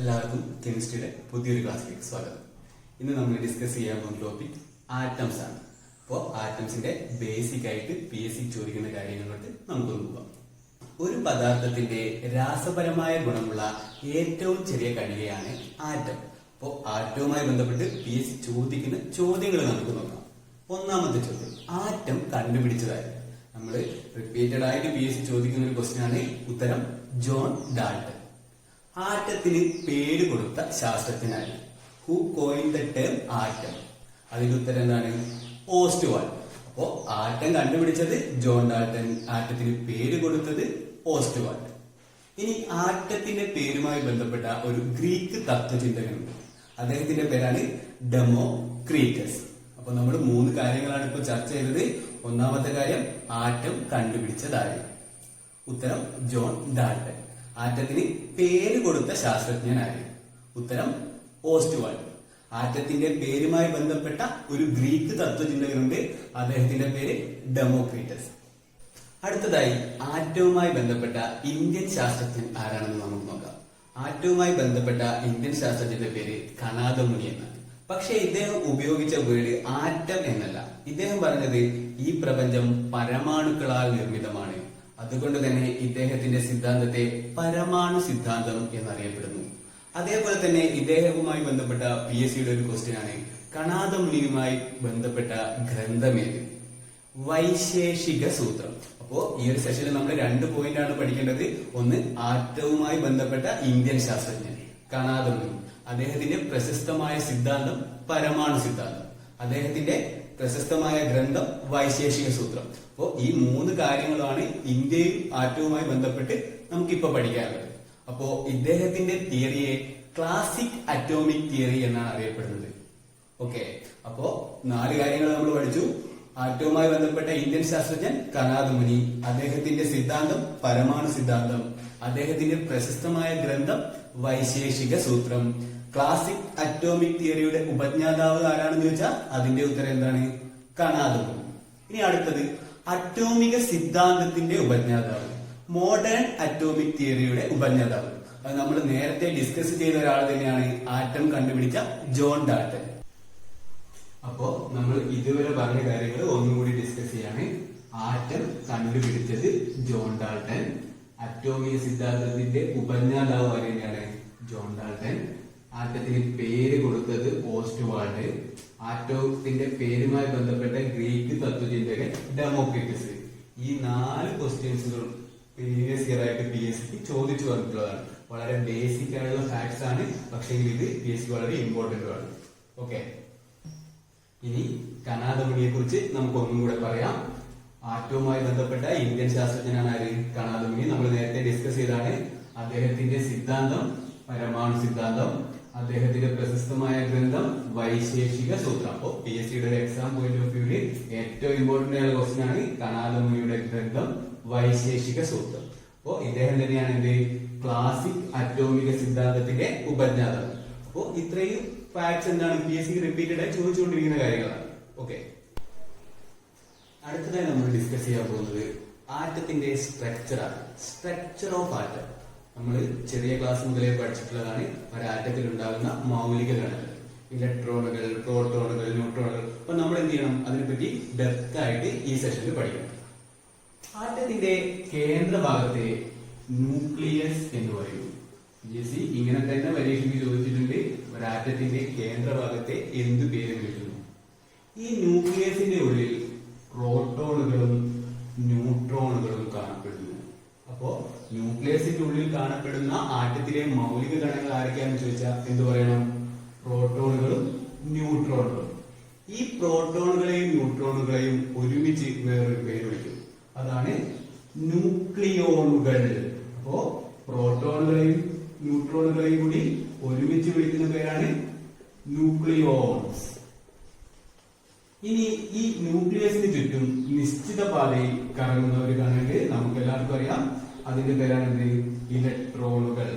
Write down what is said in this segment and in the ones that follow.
എല്ലാവർക്കും കെമിസ്ട്രിയുടെ പുതിയൊരു ക്ലാസ്സിലേക്ക് സ്വാഗതം. ഇന്ന് നമ്മൾ ഡിസ്കസ് ചെയ്യാൻ പോകുന്ന ടോപ്പിക് ആറ്റംസ് ആണ്. അപ്പോൾ ആറ്റംസിന്റെ ബേസിക് ആയിട്ട് PSC ചോദിക്കുന്ന കാര്യങ്ങളിലോട്ട് നമുക്കൊന്ന് പോകാം. ഒരു പദാർത്ഥത്തിന്റെ രാസപരമായ ഗുണമുള്ള ഏറ്റവും ചെറിയ കണികയാണ് ആറ്റം. അപ്പോൾ ആറ്റവുമായി ബന്ധപ്പെട്ട് PSC ചോദിക്കുന്ന ചോദ്യങ്ങൾ നമുക്ക് നോക്കാം. ഒന്നാമത്തെ ചോദ്യം, ആറ്റം കണ്ടുപിടിച്ചതായി. നമ്മൾ റിപ്പീറ്റഡ് ആയിട്ട് PSC ചോദിക്കുന്ന ഒരു ക്വസ്റ്റ്യൻ ആണ്. ഉത്തരം ജോൺ ഡാൾട്ടൺ. ആറ്റത്തിന് പേര് കൊടുത്ത ശാസ്ത്രജ്ഞനാണ്. Who coin the term atom? അതിന്റെ ഉത്തരം എന്താണ്? ഓസ്റ്റ്വാൾഡ്. അപ്പോ ആറ്റം കണ്ടുപിടിച്ചത് ജോൺ ഡാൾട്ടൺ, ആറ്റത്തിന് പേര് കൊടുത്തത് ഓസ്റ്റ്വാൾഡ്. ഇനി ആറ്റത്തിന്റെ പേരുമായി ബന്ധപ്പെട്ട ഒരു ഗ്രീക്ക് തത്വചിന്തകനുണ്ട്. അദ്ദേഹത്തിന്റെ പേരാണ് ഡെമോക്രീറ്റസ്. അപ്പൊ നമ്മൾ 3 കാര്യങ്ങളാണ് ഇപ്പൊ ചർച്ച ചെയ്തത്. ഒന്നാമത്തെ കാര്യം, ആറ്റം കണ്ടുപിടിച്ചതായി. ഉത്തരം ജോൺ ഡാൾട്ടൺ. ആറ്റത്തിന് പേര് കൊടുത്ത ശാസ്ത്രജ്ഞനായി. ഉത്തരം ഓസ്റ്റ്വാൾഡ്. ആറ്റത്തിന്റെ പേരുമായി ബന്ധപ്പെട്ട ഒരു ഗ്രീക്ക് തത്വചിന്തകനുണ്ട്. അദ്ദേഹത്തിന്റെ പേര് ഡെമോക്രീറ്റസ്. അടുത്തതായി ആറ്റവുമായി ബന്ധപ്പെട്ട ഇന്ത്യൻ ശാസ്ത്രജ്ഞൻ ആരാണെന്ന് നമുക്ക് നോക്കാം. ആറ്റവുമായി ബന്ധപ്പെട്ട ഇന്ത്യൻ ശാസ്ത്രജ്ഞന്റെ പേര് കണാദമുനി എന്നാണ്. പക്ഷെ ഇദ്ദേഹം ഉപയോഗിച്ച വേർഡ് ആറ്റം എന്നല്ല. ഇദ്ദേഹം പറഞ്ഞത് ഈ പ്രപഞ്ചം പരമാണുക്കളാൽ നിർമ്മിതമാണ്. അതുകൊണ്ട് തന്നെ ഇദ്ദേഹത്തിന്റെ സിദ്ധാന്തത്തെ പരമാണു സിദ്ധാന്തം എന്നറിയപ്പെടുന്നു. അതേപോലെ തന്നെ ഇദ്ദേഹവുമായി ബന്ധപ്പെട്ട PSCയുടെ ഒരു ക്വസ്റ്റ്യൻ ആണ്, കണാദമുനിയുമായി ബന്ധപ്പെട്ട ഗ്രന്ഥമേത്? വൈശേഷിക സൂത്രം. അപ്പോ ഈ ഒരു സെഷനിൽ നമ്മൾ 2 പോയിന്റ് ആണ് പഠിക്കേണ്ടത്. ഒന്ന്, ആറ്റവുമായി ബന്ധപ്പെട്ട ഇന്ത്യൻ ശാസ്ത്രജ്ഞൻ കണാദമുനി, അദ്ദേഹത്തിന്റെ പ്രശസ്തമായ സിദ്ധാന്തം പരമാണു സിദ്ധാന്തം, അദ്ദേഹത്തിന്റെ പ്രശസ്തമായ ഗ്രന്ഥം വൈശേഷിക സൂത്രം. അപ്പോ ഈ 3 കാര്യങ്ങളാണ് ഇന്ത്യയും ആറ്റവുമായി ബന്ധപ്പെട്ട് നമുക്കിപ്പോ പഠിക്കാനുള്ളത്. അപ്പോ ഇദ്ദേഹത്തിന്റെ തിയറിയെ ക്ലാസിക് അറ്റോമിക് തിയറി എന്നാണ് അറിയപ്പെടുന്നത്. ഓക്കെ, അപ്പോ 4 കാര്യങ്ങൾ നമ്മൾ പഠിച്ചു. ആറ്റവുമായി ബന്ധപ്പെട്ട ഇന്ത്യൻ ശാസ്ത്രജ്ഞൻ കണാദമുനി, അദ്ദേഹത്തിന്റെ സിദ്ധാന്തം പരമാണു സിദ്ധാന്തം, അദ്ദേഹത്തിന്റെ പ്രശസ്തമായ ഗ്രന്ഥം വൈശേഷിക സൂത്രം. ക്ലാസിക് അറ്റോമിക് തിയറിയുടെ ഉപജ്ഞാതാവ് ആരാണെന്ന് ചോദിച്ചാൽ അതിന്റെ ഉത്തരം എന്താണ്? കണാദമുനി. ഇനി അടുത്തത്, അറ്റോമിക സിദ്ധാന്തത്തിന്റെ ഉപജ്ഞാതാവ്, മോഡേൺ അറ്റോമിക് തിയറിയുടെ ഉപജ്ഞാതാവ്. അത് നമ്മൾ നേരത്തെ ഡിസ്കസ് ചെയ്ത ഒരാൾ തന്നെയാണ്, ആറ്റം കണ്ടുപിടിച്ച ജോൺ ഡാൾട്ടൺ. അപ്പോ നമ്മൾ ഇതുവരെ പറഞ്ഞ കാര്യങ്ങൾ ഒന്നുകൂടി ഡിസ്കസ് ചെയ്യാണ്. ആറ്റം കണ്ടുപിടിച്ചത് ജോൺ ഡാൾട്ടൺ, അറ്റോമിക സിദ്ധാന്തത്തിന്റെ ഉപജ്ഞാതാവ് തന്നെയാണ് ജോൺ ഡാൾട്ടൺ, ആറ്റത്തിന് പേര് കൊടുത്തത് ഓസ്റ്റ്വാൾഡ്, ആറ്റത്തിന്റെ പേരുമായി ബന്ധപ്പെട്ട ഗ്രീക്ക് തത്വചിന്തകൻ ഡെമോക്രീറ്റസ്. ഈ 4 ക്വസ്റ്റ്യൻസുകളും പ്രീവിയസ് ഇയർ ആയിട്ട് PSC ചോദിച്ചു വന്നിട്ടുള്ളതാണ്. വളരെ ബേസിക് ആയിട്ടുള്ള ഫാക്ട്സ് ആണ്, പക്ഷേ ഇത് PSC വളരെ ഇമ്പോർട്ടന്റ് ആണ്. ഓക്കെ, ഇനി കണാദമുനിയെ കുറിച്ച് നമുക്ക് ഒന്നും കൂടെ പറയാം. ആറ്റവുമായി ബന്ധപ്പെട്ട ഇന്ത്യൻ ശാസ്ത്രജ്ഞനാണ് ആര്? കണാദമുനി. നമ്മൾ നേരത്തെ ഡിസ്കസ് ചെയ്താണ്. അദ്ദേഹത്തിന്റെ സിദ്ധാന്തം പരമാണു സിദ്ധാന്തം, അദ്ദേഹത്തിന്റെ പ്രശസ്തമായ ഗ്രന്ഥം വൈശേഷിക സൂത്രം. അപ്പോ PSCയുടെ ഒരു എക്സാം പോയിന്റ് ഓഫ് വ്യൂവിൽ ഏറ്റവും ഇമ്പോർട്ടന്റ് ആയ ക്വസ്റ്റ്യൻ ആണ് കണാദമുനിയുടെ ഗ്രന്ഥം വൈശേഷിക സൂത്രം. അപ്പോ ഇദ്ദേഹം തന്നെയാണ് എന്ത്? ക്ലാസിക് അറ്റോമിക സിദ്ധാന്തത്തിന്റെ ഉപജ്ഞാതാവ്. അപ്പോ ഇത്രയും ഫാക്ട്സ് എന്താണ് PSC റിപ്പീറ്റഡ് ആയി ചോദിച്ചുകൊണ്ടിരിക്കുന്ന കാര്യങ്ങളാണ്. ഓക്കെ, അടുത്തതായി നമ്മൾ ഡിസ്കസ് ചെയ്യാൻ പോകുന്നത് ആറ്റത്തിന്റെ സ്ട്രക്ചർ ആണ്. സ്ട്രക്ചർ ഓഫ് ആറ്റം നമ്മൾ ചെറിയ ക്ലാസ് മുതലേ പഠിച്ചിട്ടുള്ളതാണ്. ഒരു ആറ്റത്തിൽ ഉണ്ടാകുന്ന മൗലിക ഘടകങ്ങൾ, ഇലക്ട്രോണുകൾ, പ്രോട്ടോണുകൾ, ന്യൂട്രോണുകൾ. അപ്പൊ നമ്മൾ എന്ത് ചെയ്യണം? അതിനെപ്പറ്റി ഡെപ്ത് ആയിട്ട് ഈ സെഷനിൽ പഠിക്കണം. ആറ്റത്തിന്റെ കേന്ദ്ര ഭാഗത്തെ ന്യൂക്ലിയസ് എന്ന് പറയുന്നു. PSC ഇങ്ങനെ തന്നെ പരീക്ഷയ്ക്ക് ചോദിച്ചിട്ടുണ്ട്. ഒരു ആറ്റത്തിന്റെ കേന്ദ്ര ഭാഗത്തെ എന്ത് പേര് വിളിക്കുന്നു? ഈ ന്യൂക്ലിയസിന്റെ ഉള്ളിൽ പ്രോട്ടോണുകളും ന്യൂട്രോണുകളും കാണപ്പെടുന്നു. അപ്പോ ന്യൂക്ലിയസിന്റെ ഉള്ളിൽ കാണപ്പെടുന്ന ആറ്റത്തിലെ മൗലിക ഘടകങ്ങൾ ആരൊക്കെയാണെന്ന് ചോദിച്ചാൽ എന്ത് പറയണം? പ്രോട്ടോണുകളും ന്യൂട്രോണുകളും. ഈ പ്രോട്ടോണുകളെയും ന്യൂട്രോണുകളെയും ഒരുമിച്ച് വേറൊരു പേര് വിളിക്കും. അതാണ് ന്യൂക്ലിയോണുകൾ. അപ്പോ പ്രോട്ടോണുകളെയും ന്യൂട്രോണുകളെയും കൂടി ഒരുമിച്ച് വിളിക്കുന്ന പേരാണ് ന്യൂക്ലിയോൺസ്. ഇനി ഈ ന്യൂക്ലിയസിന് ചുറ്റും നിശ്ചിത പാതയിൽ കറങ്ങുന്ന ഒരു കണക്ക് നമുക്ക് എല്ലാവർക്കും അറിയാം. അതിന്റെ പേരാണ് എന്ത്? ഇലക്ട്രോണുകൾ.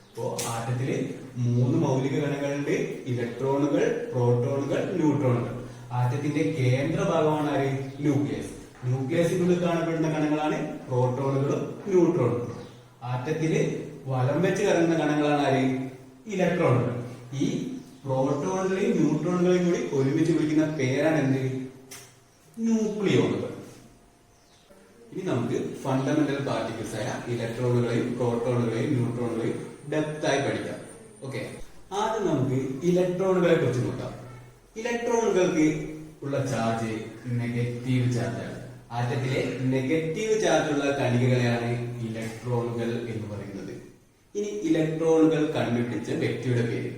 അപ്പോ ആറ്റത്തില് 3 മൗലിക കണങ്ങളുണ്ട്: ഇലക്ട്രോണുകൾ, പ്രോട്ടോണുകൾ, ന്യൂട്രോണുകൾ. ആറ്റത്തിന്റെ കേന്ദ്ര ഭാഗമാണ് ആര്? ന്യൂക്ലിയസ്. ന്യൂക്ലിയസിനുള്ളിൽ കാണപ്പെടുന്ന കണങ്ങളാണ് പ്രോട്ടോണുകളും ന്യൂട്രോണുകളും. ആറ്റത്തില് വലം വെച്ച് കറങ്ങുന്ന കണങ്ങളാണ് ആര്? ഇലക്ട്രോണുകൾ. ഈ പ്രോട്ടോണുകളെയും ന്യൂട്രോണുകളെയും കൂടി ഒരുമിച്ച് വിളിക്കുന്ന പേരാണ് എന്ത്? ന്യൂക്ലിയോണുകൾ. ഇനി നമുക്ക് ഫണ്ടമെന്റൽ പാർട്ടിക്കിൾസ് ആയ ഇലക്ട്രോണുകളെയും പ്രോട്ടോണുകളെയും ന്യൂട്രോണുകളെയും ഡെപ്ത് ആയി പഠിക്കാം. ഓക്കെ, ആദ്യം നമുക്ക് ഇലക്ട്രോണുകളെ കുറിച്ച് നോക്കാം. ഇലക്ട്രോണുകൾക്ക് ഉള്ള ചാർജ് നെഗറ്റീവ് ചാർജാണ്. ആറ്റത്തിലെ നെഗറ്റീവ് ചാർജുള്ള കണികകളെയാണ് ഇലക്ട്രോണുകൾ എന്ന് പറയുന്നത്. ഇനി ഇലക്ട്രോണുകൾ കണ്ടുപിടിച്ച വ്യക്തിയുടെ പേര്,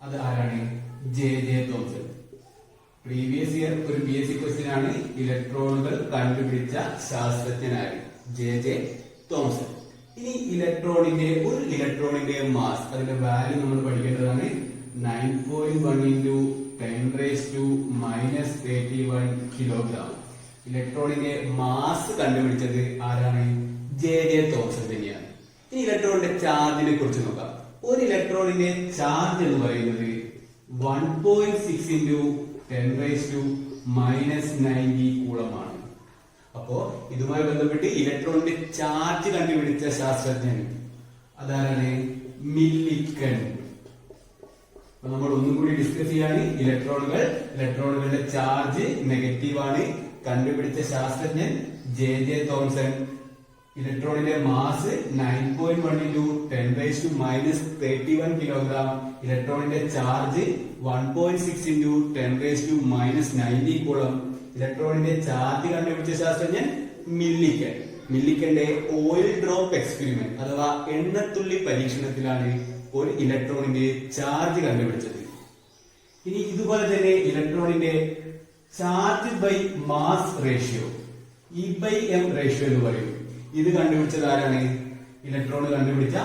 അത് ആരാണ്? J Thomson. പ്രീവിയസ് ഇയർ ഒരു PSC ക്വസ്റ്റ്യൻ ആണ്. ഇലക്ട്രോണുകൾ കണ്ടുപിടിച്ച ശാസ്ത്രജ്ഞനാണ് ജെ തോംസൺ. ഇനി ഒരു ഇലക്ട്രോണിന്റെ മാസ്, അതിന്റെ വാല്യൂ നമ്മൾ പഠിക്കേണ്ടതാണ്. 9.1 × 10⁻³ കിലോഗ്രാം. ഇലക്ട്രോണിന്റെ മാസ് കണ്ടുപിടിച്ചത് ആരാണ്? ജെ തോംസൺ തന്നെയാണ്. ഇനി ഇലക്ട്രോണിന്റെ ചാർജിനെ കുറിച്ച് നോക്കാം. ഒരു ഇലക്ട്രോണിന്റെ ചാർജ് എന്ന് പറയുന്നത് 1.6 × 10⁻90 കൂളമാണ്. അപ്പോ ഇതുമായി ബന്ധപ്പെട്ട് ഇലക്ട്രോണിന്റെ ചാർജ് കണ്ടുപിടിച്ച ശാസ്ത്രജ്ഞൻ അതാണ് മില്ലിക്കൺ. നമ്മൾ ഒന്നും കൂടി ഡിസ്കസ് ചെയ്യാണ്. ഇലക്ട്രോണുകളുടെ ചാർജ് നെഗറ്റീവ് ആണ്. കണ്ടുപിടിച്ച ശാസ്ത്രജ്ഞൻ ജെ തോംസൺ. ഇലക്ട്രോണിന്റെ മാസ് 9.1 × 10⁻31 കിലോഗ്രാം. ഇലക്ട്രോണിന്റെ ചാർജ് 1.6 × 10⁻90 കൂളം. ഇലക്ട്രോണിന്റെ ചാർജ് കണ്ടുപിടിച്ച ശാസ്ത്രജ്ഞൻ മില്ലിക്കൺ. മില്ലിക്കന്റെ ഓയിൽ ഡ്രോപ്പ് എക്സ്പെരിമെന്റ് അഥവാ എണ്ണത്തുള്ളി പരീക്ഷണത്തിലാണ് ഒരു ഇലക്ട്രോണിന്റെ ചാർജ് കണ്ടുപിടിച്ചത്. ഇനി ഇതുപോലെ തന്നെ ഇലക്ട്രോണിന്റെ charge by mass ratio, E/m ratio എന്ന് പറയും. ഇത് കണ്ടുപിടിച്ചത് ആരാണ്? ഇലക്ട്രോൺ കണ്ടുപിടിച്ച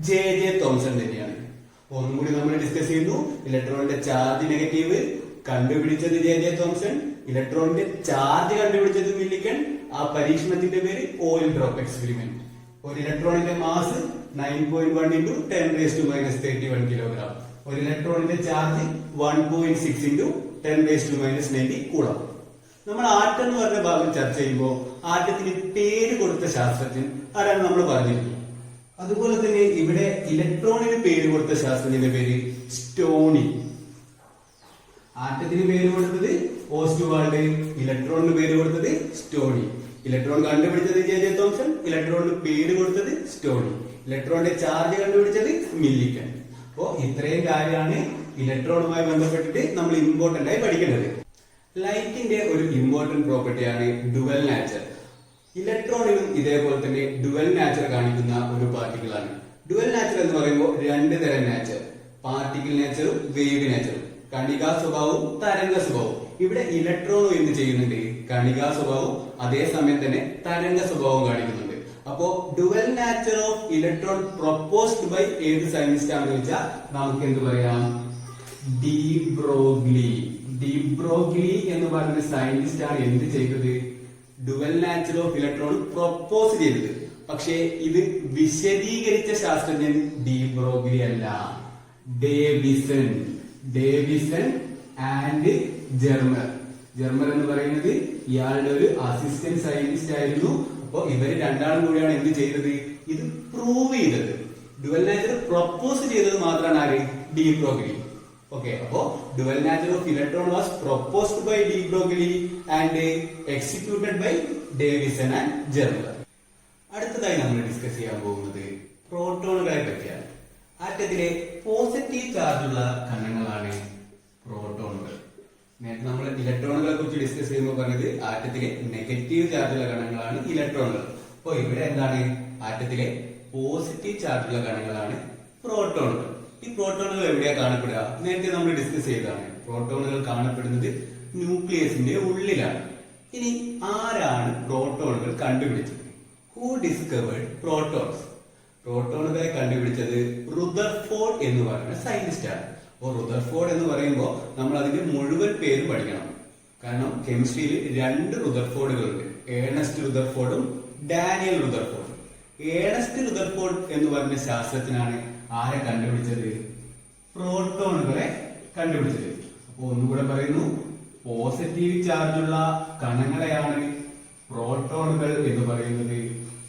ജെ തോംസൺ തന്നെയാണ്. ഒന്നും കൂടി നമ്മൾ ഡിസ്കസ് ചെയ്യുന്നു. ഇലക്ട്രോണിന്റെ ചാർജ് നെഗറ്റീവ് കണ്ടുപിടിച്ചത് ജെ തോംസൺ. ഇലക്ട്രോണിന്റെ ചാർജ് കണ്ടുപിടിച്ചത് മില്ലിക്കൺ. ആ പരീക്ഷണത്തിന്റെ പേര് ഓയിൽ ഡ്രോപ്പ് എക്സ്പെരിമെന്റ്. ഒരു ഇലക്ട്രോണിന്റെ മാസ് 9.1 × 10⁻31 കിലോഗ്രാം. ഒരു ഇലക്ട്രോണിന്റെ ചാർജ് 1.6 × 10⁻90 കൂളം. നമ്മൾ ആറ്റം എന്ന് പറഞ്ഞ ഭാഗം ചർച്ച ചെയ്യുമ്പോൾ ആറ്റത്തിന് പേര് കൊടുത്ത ശാസ്ത്രജ്ഞൻ ആരാണ് നമ്മൾ പറഞ്ഞിരുന്നു. അതുപോലെ തന്നെ ഇവിടെ ഇലക്ട്രോണിന് പേര് കൊടുത്ത ശാസ്ത്രജ്ഞന്റെ പേര് സ്റ്റോണി. ആറ്റത്തിന് പേര് കൊടുത്തത് ഓസ്റ്റ്വാൾഡ്, ഇലക്ട്രോണിന് പേര് കൊടുത്തത് സ്റ്റോണി. ഇലക്ട്രോൺ കണ്ടുപിടിച്ചത് ജെ തോംസൺ, ഇലക്ട്രോണിന് പേര് കൊടുത്തത് സ്റ്റോണി. ഇലക്ട്രോണിന്റെ ചാർജ് കണ്ടുപിടിച്ചത് മില്ലിക്കൺ. അപ്പോ ഇത്രയും കാര്യമാണ് ഇലക്ട്രോണുമായി ബന്ധപ്പെട്ടിട്ട് നമ്മൾ ഇമ്പോർട്ടന്റ് ആയി പഠിക്കേണ്ടത്. ലൈറ്റിന്റെ ഒരു ഇമ്പോർട്ടന്റ് പ്രോപ്പർട്ടിയാണ് ഡുവൽ നാച്ചർ. ഇലക്ട്രോണിനും ഇതേപോലെ തന്നെ ഡുവൽ നാച്ചർ കാണിക്കുന്ന ഒരു പാർട്ടിക്കിൾ ആണ്. ഡുവൽ നാച്ചർ എന്ന് പറയുമ്പോൾ രണ്ട് തരം നാച്ചർ, പാർട്ടിക്കിൾ നാച്ചറും വേവ് നാച്ചറും, കണികാ സ്വഭാവവും തരംഗ സ്വഭാവവും. ഇവിടെ ഇലക്ട്രോൺ എന്ത് ചെയ്യുന്നുണ്ട്? കണികാ സ്വഭാവവും അതേസമയം തന്നെ തരംഗ സ്വഭാവവും കാണിക്കുന്നുണ്ട്. അപ്പോ dual nature of electron proposed by ഏത് സയന്റിസ്റ്റ് ആണെന്ന് വെച്ചാൽ നമുക്ക് എന്ത് പറയാം? ഡി ബ്രോഗ്ലി എന്ന് പറയുന്ന സയന്റിസ്റ്റ് ആണ് എന്ത് ചെയ്തത്? Dual nature of electron propose ചെയ്തത്. പക്ഷേ ഇത് വിശദീകരിച്ച ശാസ്ത്രജ്ഞൻ ഡി ബ്രോഗ്ലി അല്ല, ഡേവിസൺ ആൻഡ് ജെർമർ എന്ന് പറയുന്നത് ഇയാളുടെ ഒരു അസിസ്റ്റന്റ് സയന്റിസ്റ്റ് ആയിരുന്നു. അപ്പോ ഇവര് രണ്ടാളും കൂടിയാണ് എന്ത് ചെയ്തത്? ഇത് പ്രൂവ് ചെയ്തത്. ഡുവൽ നാച്ചർ പ്രൊപ്പോസ് ചെയ്തത് മാത്രമാണ് ആര്? De Broglie. ഓക്കെ, അപ്പോ dual nature of electron was proposed by de Broglie and executed by Davisson and Germer. അടുത്തതായി നമ്മൾ ഡിസ്കസ് ചെയ്യാൻ പോകുന്നത് പ്രോട്ടോണുകളെ പറ്റിയാണ്. ആറ്റത്തിലെ പോസിറ്റീവ് ചാർജുള്ള കണങ്ങളാണ് പ്രോട്ടോണുകൾ. നേരത്തെ നമ്മൾ ഇലക്ട്രോണുകളെ കുറിച്ച് ഡിസ്കസ് ചെയ്യുമ്പോൾ പറഞ്ഞത് ആറ്റത്തിലെ നെഗറ്റീവ് ചാർജുള്ള കണങ്ങളാണ് ഇലക്ട്രോണുകൾ. അപ്പോ ഇവിടെ എന്താണ്? ആറ്റത്തിലെ പോസിറ്റീവ് ചാർജുള്ള കണങ്ങളാണ് പ്രോട്ടോണുകൾ. ഈ പ്രോട്ടോണുകൾ എവിടെയാ കാണപ്പെടുക? നേരത്തെ നമ്മൾ ഡിസ്കസ് ചെയ്തതാണ്. പ്രോട്ടോണുകൾ കാണപ്പെടുന്നത് ന്യൂക്ലിയസിന്റെ ഉള്ളിലാണ്. ഇനി ആരാണ് പ്രോട്ടോണുകൾ കണ്ടുപിടിച്ചത്? Who discovered protons? പ്രോട്ടോണുകളെ കണ്ടുപിടിച്ചത് റുദർഫോർഡ് എന്ന് പറയുന്ന സയന്റിസ്റ്റ് ആണ്. അപ്പോൾ റുദർഫോർഡ് എന്ന് പറയുമ്പോൾ നമ്മൾ അതിന്റെ മുഴുവൻ പേര് പഠിക്കണം. കാരണം കെമിസ്ട്രിയിൽ രണ്ട് റുദർഫോർഡുകളുണ്ട്, ഏണസ്റ്റ് റുദർഫോർഡും ഡാനിയൽ റുദർഫോർഡും. ഏണസ്റ്റ് റുദർഫോർഡ് എന്ന് പറഞ്ഞ ശാസ്ത്രജ്ഞനാണ് ആരെ കണ്ടുപിടിച്ചത്? പ്രോട്ടോണുകളെ കണ്ടുപിടിച്ചത്. അപ്പൊ ഒന്നുകൂടെ പറയുന്നു, പോസിറ്റീവ് ചാർജുള്ള കണങ്ങളെയാണ് പ്രോട്ടോണുകൾ എന്ന് പറയുന്നത്.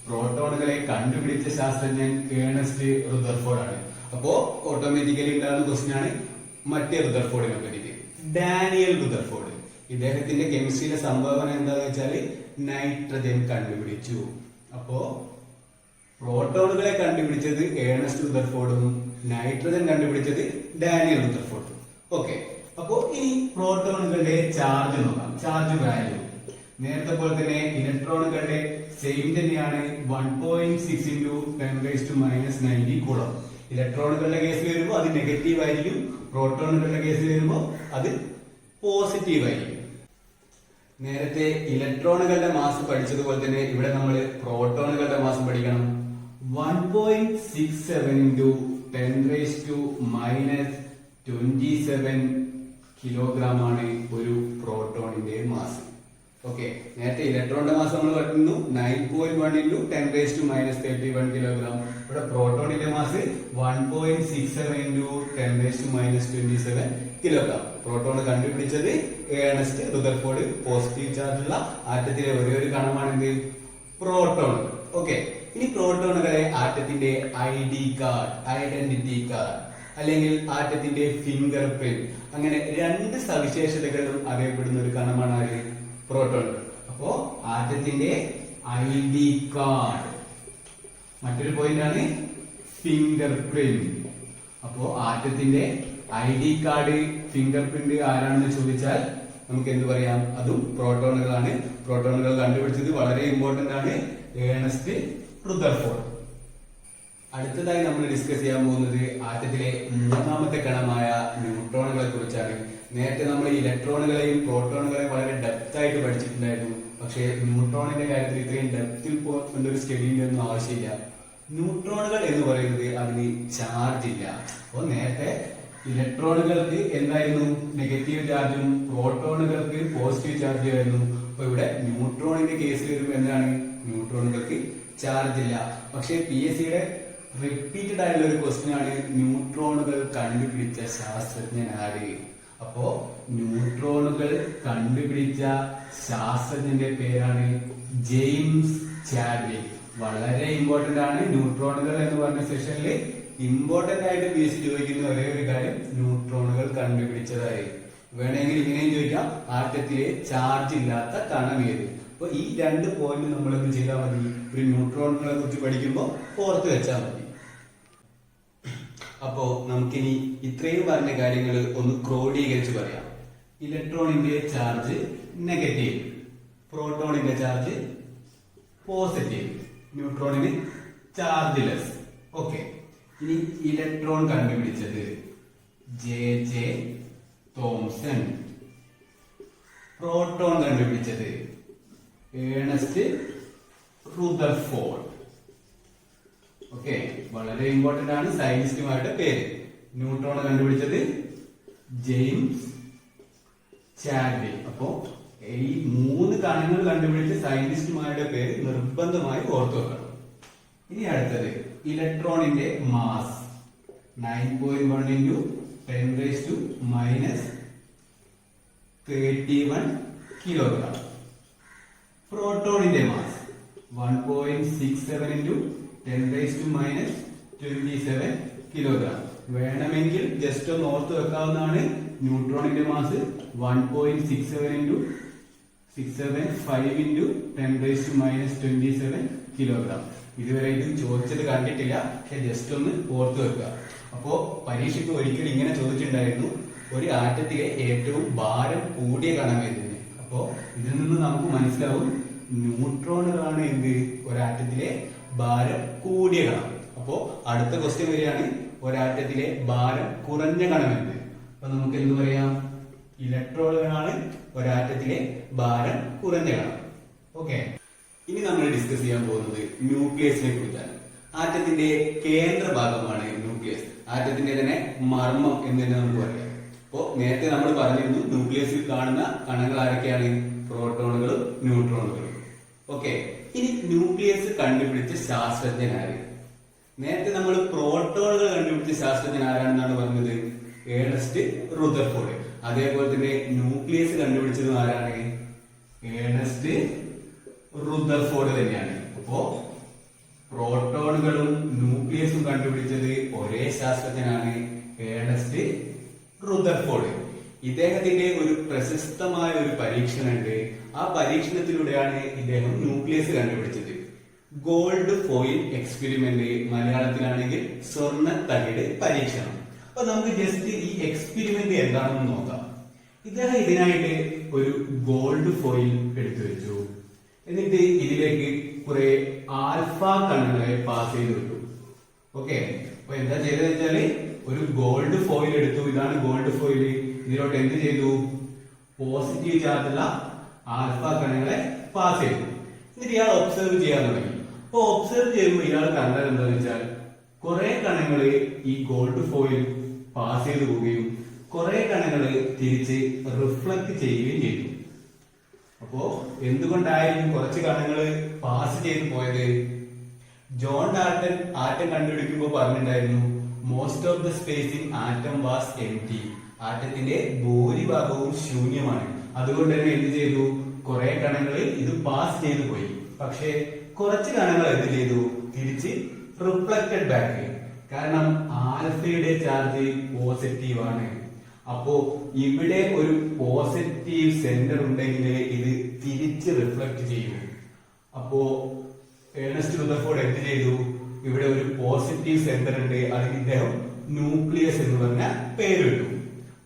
പ്രോട്ടോണുകളെ കണ്ടുപിടിച്ച ശാസ്ത്രജ്ഞൻ ഏണസ്റ്റ് റുദർഫോർഡ് ആണ്. അപ്പോ ഓട്ടോമാറ്റിക്കലി ഉണ്ടാകുന്ന ക്വസ്റ്റ്യൻ ആണ് മറ്റേ റുദർഫോർഡിനെ പറ്റിയിട്ട്. ഡാനിയൽ റുദർഫോർഡ്, ഇദ്ദേഹത്തിന്റെ കെമിസ്ട്രിയിലെ സംഭാവന എന്താന്ന് വെച്ചാല് നൈട്രജൻ കണ്ടുപിടിച്ചു. അപ്പോ പ്രോട്ടോണുകളെ കണ്ടുപിടിച്ചത് ഏണസ്റ്റ് റുദർഫോർഡും നൈട്രജൻ കണ്ടുപിടിച്ചത് ഡാനിയൽ റുദർഫോർഡും. ഓക്കെ, അപ്പോ ഇനി പ്രോട്ടോണുകളുടെ ചാർജ് നോക്കാം. ചാർജ് വാല്യൂ നേരത്തെ പോലെ തന്നെ ഇലക്ട്രോണുകളുടെ സെയിം തന്നെയാണ്. 1.6 into 10⁻⁻90 കൂളം. ഇലക്ട്രോണുകളുടെ കേസിൽ വരുമ്പോൾ അത് നെഗറ്റീവ് ആയിരിക്കും, പ്രോട്ടോണുകളുടെ കേസിൽ വരുമ്പോൾ അത് പോസിറ്റീവ് ആയിരിക്കും. നേരത്തെ ഇലക്ട്രോണുകളുടെ മാസ് പഠിച്ചതുപോലെ തന്നെ ഇവിടെ നമ്മൾ പ്രോട്ടോണുകളുടെ മാസ് പഠിക്കണം. 1.67 into 10⁻27 കിലോഗ്രാം ആണ് ഒരു പ്രോട്ടോണിന്റെ മാസ്. ഓക്കെ, നേരത്തെ ഇലക്ട്രോണിന്റെ മാസ് നമ്മൾ പഠിക്കുന്നു 9.1 into 10⁻31 കിലോഗ്രാം. ഇവിടെ പ്രോട്ടോണിന്റെ മാസ് 1.67 into 10⁻27 കിലോഗ്രാം. പ്രോട്ടോൺ കണ്ടുപിടിച്ചത് ഏണസ്റ്റ് റുദർഫോർഡ്. പോസിറ്റീവ് ചാർജ് ഉള്ള ആറ്റത്തിലെ ഒരേ ഒരു കണമാണെന്ത്? പ്രോട്ടോൺ. ഓക്കെ, ഇനി പ്രോട്ടോണുകളെ ആറ്റത്തിന്റെ ഐഡന്റിറ്റി കാർഡ് അല്ലെങ്കിൽ ആറ്റത്തിന്റെ ഫിംഗർ പ്രിന്റ്, അങ്ങനെ രണ്ട് സവിശേഷതകളും അറിയപ്പെടുന്ന ഒരു കണമാണ് ആര്? പ്രോട്ടോൺ. അപ്പോ ആറ്റത്തിന്റെ ID കാർഡ്, മറ്റൊരു പോയിന്റ് ആണ് ഫിംഗർ പ്രിന്റ്. അപ്പോ ആറ്റത്തിന്റെ ID കാർഡ്, ഫിംഗർ പ്രിന്റ് ആരാണെന്ന് ചോദിച്ചാൽ നമുക്ക് എന്ത് പറയാം? അതും പ്രോട്ടോണുകളാണ്. പ്രോട്ടോണുകൾ കണ്ടുപിടിച്ചത് വളരെ ഇമ്പോർട്ടന്റ് ആണ് ഏണസ്റ്റ് റുദർഫോർഡ്. അടുത്തതായി നമ്മൾ ഡിസ്കസ് ചെയ്യാൻ പോകുന്നത് ആറ്റത്തിലെ മൂന്നാമത്തെ കണമായ ന്യൂട്രോണുകളെ കുറിച്ചാണ്. നേരത്തെ നമ്മൾ ഇലക്ട്രോണുകളെയും പ്രോട്ടോണുകളെയും വളരെ ഡെപ്ത് ആയിട്ട് പഠിച്ചിട്ടുണ്ടായിരുന്നു. പക്ഷേ ന്യൂട്രോണിന്റെ കാര്യത്തിൽ ഇത്രയും ഡെപ്തിൽ പോകേണ്ട ഒരു സ്റ്റഡിന്റെ ഒന്നും ആവശ്യമില്ല. ന്യൂട്രോണുകൾ എന്ന് പറയുന്നത് അതിന് ചാർജ് ഇല്ല. അപ്പോൾ നേരത്തെ ഇലക്ട്രോണുകൾക്ക് എന്തായിരുന്നു? നെഗറ്റീവ് ചാർജും പ്രോട്ടോണുകൾക്ക് പോസിറ്റീവ് ചാർജും ആയിരുന്നു. അപ്പൊ ഇവിടെ ന്യൂട്രോണിന്റെ കേസിൽ വരുമ്പോൾ എന്താണ്? ന്യൂട്രോണുകൾക്ക് ചാർജ് ഇല്ല. പക്ഷേ PSCയുടെ റിപ്പീറ്റഡ് ആയിട്ടുള്ള ഒരു ക്വസ്റ്റ്യൻ ആണ് ന്യൂട്രോണുകൾ കണ്ടുപിടിച്ച ശാസ്ത്രജ്ഞൻ ആര്? അപ്പോ ന്യൂട്രോണുകൾ കണ്ടുപിടിച്ച ശാസ്ത്രജ്ഞന്റെ പേരാണ് ജെയിംസ് ചാഡ്വിക്. വളരെ ഇമ്പോർട്ടന്റ് ആണ് ന്യൂട്രോണുകൾ എന്ന് പറഞ്ഞ സെഷനിൽ. ഇമ്പോർട്ടന്റ് ആയിട്ട് PSC ചോദിക്കുന്ന ഒരേ ഒരു കാര്യം ന്യൂട്രോണുകൾ കണ്ടുപിടിച്ചതായി. വേണമെങ്കിൽ ഇങ്ങനെയും ചോദിക്കാം, ആറ്റത്തിലെ ചാർജ് ഇല്ലാത്ത കണം ഏത്? അപ്പൊ ഈ രണ്ട് പോയിന്റ് നമ്മൾ എന്ത് ചെയ്താൽ മതി? ഒരു ന്യൂട്രോണുകളെ കുറിച്ച് പഠിക്കുമ്പോൾ ഓർത്ത് വെച്ചാൽ മതി. അപ്പോ നമുക്കിനി ഇത്രയും പറഞ്ഞ കാര്യങ്ങൾ ഒന്ന് ക്രോഡീകരിച്ച് പറയാം. ഇലക്ട്രോണിന്റെ ചാർജ് നെഗറ്റീവ്, പ്രോട്ടോണിന്റെ ചാർജ് പോസിറ്റീവ്, ന്യൂട്രോണിന് ചാർജ് ലെസ്. ഓക്കെ, ഇനി ഇലക്ട്രോൺ കണ്ടുപിടിച്ചത് JJ തോംസൺ. പ്രോട്ടോൺ കണ്ടുപിടിച്ചത് ഏണസ്റ്റ് റുദർഫോർഡ്. ഓക്കെ, വളരെ ഇമ്പോർട്ടന്റ് ആണ് സയന്റിസ്റ്റുമാരുടെ പേര്. ന്യൂട്രോൺ കണ്ടുപിടിച്ചത് ജെയിംസ് ചാഡ്വിക്. അപ്പോ ഈ മൂന്ന് കണങ്ങൾ കണ്ടുപിടിച്ച സയന്റിസ്റ്റുമാരുടെ പേര് നിർബന്ധമായി ഓർത്തു വെക്കണം. ഇനി അടുത്തത് ഇലക്ട്രോണിന്റെ മാസ് 9.1 into 10⁻31 കിലോഗ്രാം. പ്രോട്ടോണിന്റെ മാസ് 1.67 into 10⁻27 കിലോഗ്രാം. വേണമെങ്കിൽ ജസ്റ്റ് ഒന്ന് ഓർത്ത് വെക്കാവുന്നതാണ്. ന്യൂട്രോണിന്റെ മാസ് 1.67 into 675 into 10⁻27 കിലോഗ്രാം. ഇതുവരെ ഇത് ചോദിച്ചത് കണ്ടിട്ടില്ല, പക്ഷെ ജസ്റ്റ് ഒന്ന് ഓർത്ത് വെക്കുക. അപ്പോ പരീക്ഷയ്ക്ക് ഒരിക്കലും ഇങ്ങനെ ചോദിച്ചിട്ടുണ്ടായിരുന്നു, ഒരു ആറ്റത്തിലെ ഏറ്റവും ഭാരം കൂടിയ കണം ഏതെന്ന്. അപ്പോ ഇതിൽ നിന്ന് നമുക്ക് മനസ്സിലാവും ന്യൂട്രോണുകളാണ് എന്ത്? ഒരാറ്റത്തിലെ ഭാരം കൂടിയ കണം. അപ്പോ അടുത്ത ക്വസ്റ്റ്യൻ വരികയാണ്, ഒരാറ്റത്തിലെ ഭാരം കുറഞ്ഞ കണം എന്ത്? അപ്പൊ നമുക്ക് എന്ത് പറയാം? ഇലക്ട്രോണുകളാണ് ഒരാറ്റത്തിലെ ഭാരം കുറഞ്ഞ കണം. ഓക്കെ, ഇനി നമ്മൾ ഡിസ്കസ് ചെയ്യാൻ പോകുന്നത് ന്യൂക്ലിയസിനെ കുറിച്ചാണ്. ആറ്റത്തിന്റെ കേന്ദ്ര ഭാഗമാണ് ന്യൂക്ലിയസ്. ആറ്റത്തിന്റെ തന്നെ മർമ്മം എന്ന് തന്നെ നമുക്ക് പറയാം. അപ്പോ നേരത്തെ നമ്മൾ പറഞ്ഞിരുന്നു ന്യൂക്ലിയസിൽ കാണുന്ന കണങ്ങൾ ആരൊക്കെയാണ്? പ്രോട്ടോണുകളും ന്യൂട്രോണുകളും. ഓക്കെ, ഇനി ന്യൂക്ലിയസ് കണ്ടുപിടിച്ച ശാസ്ത്രജ്ഞൻ ആര്? നേരത്തെ നമ്മൾ പ്രോട്ടോണുകൾ കണ്ടുപിടിച്ച ശാസ്ത്രജ്ഞൻ ആരാണെന്നാണ് പറഞ്ഞത്? Ernest Rutherford. അതേപോലെ തന്നെ ന്യൂക്ലിയസ് കണ്ടുപിടിച്ചത് ആരാണ്? ഏണസ്റ്റ് റുദർഫോർഡ് തന്നെയാണ്. അപ്പോ പ്രോട്ടോണുകളും ന്യൂക്ലിയസും കണ്ടുപിടിച്ചത് ഒരേ ശാസ്ത്രജ്ഞനാണ്, ഏണസ്റ്റ് റുദർഫോർഡ്. ഇദ്ദേഹത്തിന്റെ ഒരു പ്രശസ്തമായ ഒരു പരീക്ഷണമുണ്ട്. ആ പരീക്ഷണത്തിലൂടെയാണ് ഇദ്ദേഹം ന്യൂക്ലിയസ് കണ്ടുപിടിച്ചത്. ഗോൾഡ് ഫോയിൽ എക്സ്പെരിമെന്റ്, മലയാളത്തിലാണെങ്കിൽ സ്വർണ്ണ തകിട് പരീക്ഷണം. അപ്പൊ നമുക്ക് ജസ്റ്റ് ഈ എക്സ്പെരിമെന്റ് എന്താണെന്ന് നോക്കാം. ഇദ്ദേഹം ഇതിനായിട്ട് ഒരു ഗോൾഡ് ഫോയിൽ എടുത്തു വെച്ചു. എന്നിട്ട് ഇതിലേക്ക് കുറെ ആൽഫ കണങ്ങളെ പാസ് ചെയ്ത് വിട്ടു. ഓക്കെ, അപ്പൊ എന്താ ചെയ്തതെന്ന് വെച്ചാല് ഒരു ഗോൾഡ് ഫോയിൽ എടുത്തു. ഇതാണ് ഗോൾഡ് ഫോയിൽ. ഇതിലോട്ട് എന്ത് ചെയ്തു? പോസിറ്റീവ് ചാർജുള്ള ആൽഫ കണങ്ങളെ പാസ് ചെയ്തു. എന്നിട്ട് ഇയാൾ ഒബ്സർവ് ചെയ്യാൻ തുടങ്ങി. അപ്പൊ ഒബ്സർവ് ചെയ്യുമ്പോൾ ഇയാൾ കണ്ടത് എന്താണെന്ന് വെച്ചാൽ കുറെ കണങ്ങള് ഈ ഗോൾഡ് ഫോയിൽ പാസ് ചെയ്തു പോവുകയും കുറെ കണങ്ങള് തിരിച്ച് റിഫ്ലക്ട് ചെയ്യുകയും ചെയ്തു. അപ്പോ എന്തുകൊണ്ടായിരിക്കും കുറച്ച് കണങ്ങള് പാസ് ചെയ്തു പോയത്? ജോൺ ഡാൾട്ടൺ ആറ്റം കണ്ടുപിടിക്കുമ്പോൾ പറഞ്ഞിട്ടുണ്ടായിരുന്നു, most of the space in atom was empty. ആറ്റത്തിന്റെ ഭൂരിഭാഗവും ശൂന്യമാണ്. അതുകൊണ്ട് തന്നെ എന്ത് ചെയ്തു? കുറെ കണങ്ങൾ ഇത് പാസ് ചെയ്തു പോയി. പക്ഷെ കുറച്ച് കണങ്ങൾ എന്ത് ചെയ്തു? തിരിച്ച് റിഫ്ലക്റ്റഡ് ബാക്ക്. കാരണം ആൽഫയുടെ ചാർജ് പോസിറ്റീവ് ആണ്. അപ്പോ ഇവിടെ ഒരു പോസിറ്റീവ് സെന്റർ ഉണ്ടെങ്കിൽ ഇത് തിരിച്ച് റിഫ്ലക്ട് ചെയ്യും. അപ്പോ ഏണസ്റ്റ് റുദർഫോർഡ് എന്ത് ചെയ്തു? ഇവിടെ ഒരു പോസിറ്റീവ് സെന്റർ ഉണ്ട്, അതിന് ഇദ്ദേഹം ന്യൂക്ലിയസ് എന്ന് പറഞ്ഞ പേരിട്ടു.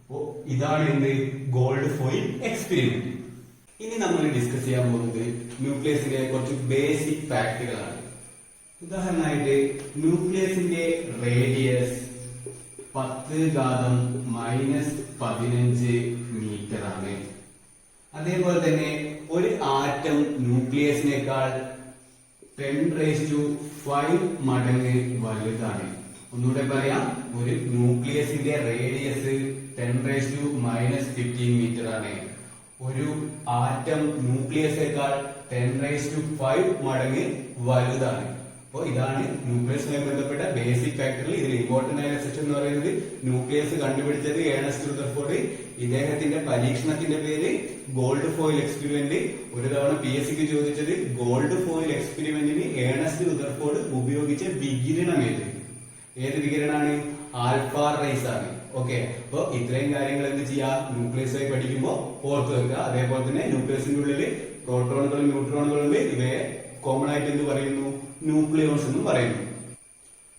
അപ്പോ ഇതാണ് എന്ത്? Gold foil experiment. ഇനി നമ്മൾ ഡിസ്കസ് ചെയ്യാൻ പോകുന്നത് ന്യൂക്ലിയസിന്റെ കുറച്ച് ബേസിക് ഫാക്ടുകളാണ്. ഉദാഹരണമായിട്ട് ന്യൂക്ലിയസിന്റെ റേഡിയസ് 10⁻⁻15 മീറ്റർ ആണ്. അതേപോലെ തന്നെ ഒരു ആറ്റം ന്യൂക്ലിയസിനേക്കാൾ 10⁵5 മടങ്ങ് വലുതാണ്. ഒന്നുകൂടെ പറയാം, ഒരു ന്യൂക്ലിയസിന്റെ റേഡിയസ് 10⁻⁻15 മീറ്റർ ആണ്. ഒരു ആറ്റം ന്യൂക്ലിയസേക്കാൾ 10⁵5 മടങ്ങ് വലുതാണ്. അപ്പോൾ ഇതാണ് ന്യൂക്ലിയസുമായി ബന്ധപ്പെട്ട ബേസിക് ഫാക്ടറിൽ. ഇതിൽ ഇമ്പോർട്ടന്റ് ആയ സെക്ഷൻ എന്ന് പറയുന്നത് ന്യൂക്ലിയസ് കണ്ടുപിടിച്ചത് ഏണസ്റ്റ് റുദർഫോർഡ്. ഇദ്ദേഹത്തിന്റെ പരീക്ഷണത്തിന്റെ പേര് ഗോൾഡ് ഫോയിൽ എക്സ്പെരിമെന്റ്. ഒരു തവണ PSCക്ക് ചോദിച്ചത് ഗോൾഡ് ഫോയിൽ എക്സ്പെരിമെന്റിന് ഏണസ്റ്റ് റുദർഫോർഡ് ഉപയോഗിച്ച വികിരണം ഏത് വികിരണമാണ്? ആൽഫ റേസ് ആണ്. ഓക്കെ, അപ്പൊ ഇത്രയും കാര്യങ്ങൾ എന്ത് ചെയ്യാം? ന്യൂക്ലിയസായി പഠിക്കുമ്പോൾ ഓർത്ത് വെക്കുക. അതേപോലെ തന്നെ ന്യൂക്ലിയസിന്റെ ഉള്ളിൽ പ്രോട്ടോണുകളും ന്യൂട്രോണുകളും ഉണ്ട്. ഇവയെ കോമൺ ആയിട്ട് എന്ത് പറയുന്നു? ന്യൂക്ലിയോൺസ് എന്ന് പറയുന്നു.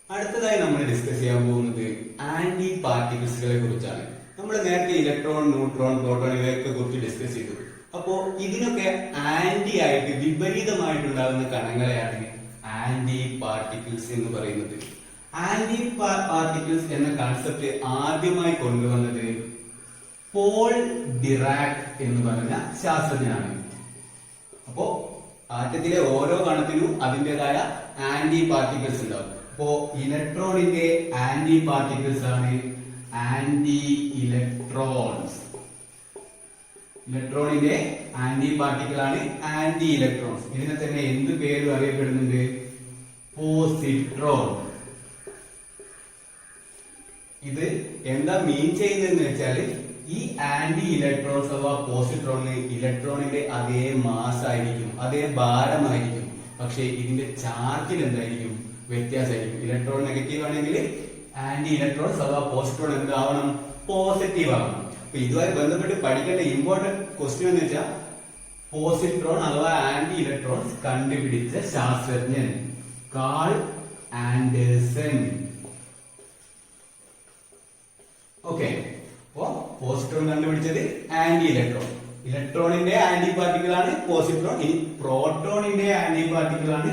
അടുത്തതായി നമ്മൾ ഡിസ്കസ് ചെയ്യാൻ പോകുന്നത് ആന്റി പാർട്ടിക്കിൾസുകളെ കുറിച്ചാണ്. നമ്മൾ നേരത്തെ ഇലക്ട്രോൺ, ന്യൂട്രോൺ, പ്രോട്ടോൺ ഇവയൊക്കെ കുറിച്ച് ഡിസ്കസ് ചെയ്തു. അപ്പോ ഇതിനൊക്കെ ആന്റി ആയിട്ട് വിപരീതമായിട്ടുണ്ടാകുന്ന കണങ്ങളെയാണ് ആന്റി പാർട്ടിക്കിൾസ് എന്ന് പറയുന്നത്. ആന്റി പാർട്ടിക്കിൾസ് എന്ന കൺസെപ്റ്റ് ആദ്യമായി കൊണ്ടുവന്നത് പോൾ ഡിറാക് എന്ന് പറഞ്ഞ ശാസ്ത്രജ്ഞനാണ്. അപ്പോ ആറ്റത്തിലെ ഓരോ കണത്തിനും അതിൻ്റെതായ ആന്റി പാർട്ടിക്കിൾസ് ഉണ്ടാവും. അപ്പോ ഇലക്ട്രോണിന്റെ ആന്റി പാർട്ടിക്കിൾസ് ആണ് ആന്റി ഇലക്ട്രോൺസ്. ഇലക്ട്രോണിന്റെ ആന്റി പാർട്ടിക്കിൾ ആണ് ആന്റി ഇലക്ട്രോൺസ്. ഇതിനെ തന്നെ എന്ത് പേര് അറിയപ്പെടുന്നുണ്ട്? പോസിട്രോൺ. ഇത് എന്താ മീൻ ചെയ്യുന്നതെന്ന് വെച്ചാല് ഈ ആന്റി ഇലക്ട്രോൺസ് അഥവാ പോസിട്രോണിന് ഇലക്ട്രോണിന്റെ അതേ മാസ് ആയിരിക്കും, അതേ ഭാരമായിരിക്കും. പക്ഷെ ഇതിന്റെ ചാർജിൽ എന്തായിരിക്കും? വ്യത്യാസമായിരിക്കും. ഇലക്ട്രോൺ നെഗറ്റീവ് ആണെങ്കിൽ ആന്റി ഇലക്ട്രോൺസ് അഥവാ പോസിട്രോൺ എന്താവണം? പോസിറ്റീവ് ആവണം. അപ്പൊ ഇതുമായി ബന്ധപ്പെട്ട് പഠിക്കേണ്ട ഇമ്പോർട്ടന്റ് ക്വസ്റ്റ്യൻ എന്ന് വെച്ചാൽ പോസിട്രോൺ അഥവാ ആന്റി ഇലക്ട്രോൺസ് കണ്ടുപിടിച്ച ശാസ്ത്രജ്ഞൻ കാൾ ആൻഡേഴ്സൺ. ഓക്കെ, അപ്പോ പോസിട്രോൺ കണ്ടുപിടിച്ചത് ആന്റി ഇലക്ട്രോൺ. ഇലക്ട്രോണിന്റെ ആന്റി പാർട്ടിക്കിൾ ആണ് പോസിട്രോൺ. ഇനി പ്രോട്ടോണിന്റെ ആന്റി പാർട്ടിക്കിൾ ആണ്